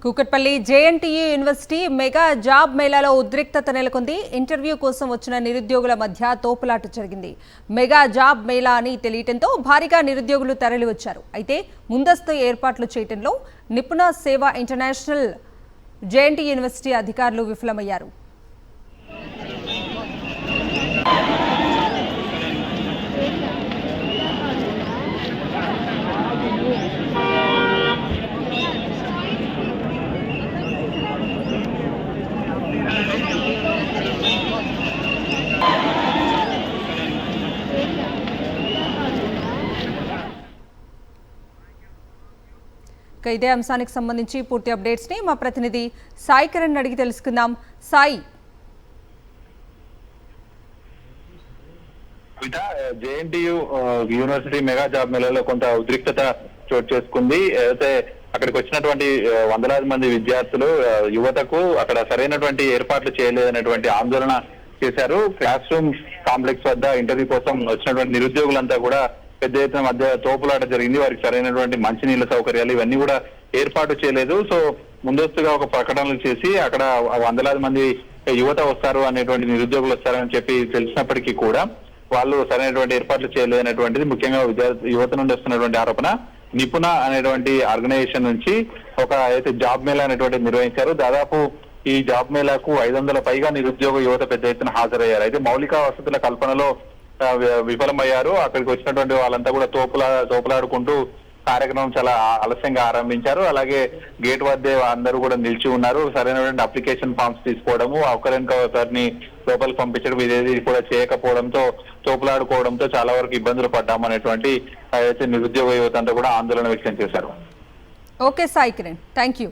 Kukatpally JNTU university mega job మేళాలో ఉద్రిక్తత నెలకొంది. ఇంటర్వ్యూ కోసం వచ్చిన నిరుద్యోగుల మధ్య తోపులాట జరిగింది. మెగా జాబ్ మేళా అని తెలియటంతో భారీగా నిరుద్యోగులు తరలివచ్చారు. అయితే ముందస్తు ఏర్పాట్లు చేయడంలో నిపుణ సేవ ఇంటర్నేషనల్ జేఎన్టీయూ యూనివర్సిటీ అధికారులు విఫలమయ్యారు. ఇదే అంశానికి సంబంధించి పూర్తి అప్డేట్స్ ని మా ప్రతినిధి సాయి కిరణ్ అడిగి తెలుసుకుందాం. Sai, JNTU university mega job మేళాలో కొంత ఉద్రిక్తత చోటు చేసుకుంది. అయితే అక్కడికి వచ్చినటువంటి వందలాది మంది విద్యార్థులు యువతకు అక్కడ సరైనటువంటి ఏర్పాట్లు చేయలేదనేటువంటి ఆందోళన చేశారు. క్లాస్ రూమ్ కాంప్లెక్స్ వద్ద ఇంటర్వ్యూ కోసం వచ్చినటువంటి నిరుద్యోగులంతా కూడా పెద్ద ఎత్తున మధ్య తోపులాట జరిగింది. వారికి సరైనటువంటి మంచినీళ్ళ సౌకర్యాలు ఇవన్నీ కూడా ఏర్పాటు చేయలేదు. సో ముందస్తుగా ఒక ప్రకటనలు చేసి అక్కడ వందలాది మంది యువత వస్తారు అనేటువంటి నిరుద్యోగులు వస్తారని చెప్పి తెలిసినప్పటికీ కూడా వాళ్ళు సరైనటువంటి ఏర్పాట్లు చేయలేదనేటువంటిది ముఖ్యంగా యువత నుండి వస్తున్నటువంటి ఆరోపణ. నిపుణ అనేటువంటి ఆర్గనైజేషన్ నుంచి ఒక అయితే జాబ్ మేళా అనేటువంటి నిర్వహించారు. దాదాపు ఈ జాబ్ మేళాకు 500 పైగా నిరుద్యోగ యువత పెద్ద ఎత్తున హాజరయ్యారు. అయితే మౌలిక వసతుల కల్పనలో విఫలమయ్యారు. అక్కడికి వచ్చినటువంటి వాళ్ళంతా కూడా తోపులాడుకుంటూ కార్యక్రమం చాలా ఆలస్యంగా ఆరంభించారు. అలాగే గేట్ వద్దే అందరూ కూడా నిలిచి ఉన్నారు. సరైనటువంటి అప్లికేషన్ ఫామ్స్ తీసుకోవడము, ఒకరిని లోపలికి పంపించడం ఇదేది కూడా చేయకపోవడంతో తోపులాడుకోవడంతో చాలా వరకు ఇబ్బందులు పడ్డామనేటువంటి అయితే నిరుద్యోగ యువత అంతా కూడా ఆందోళన వ్యక్తం చేశారు. Okay Sai Kiran, thank you.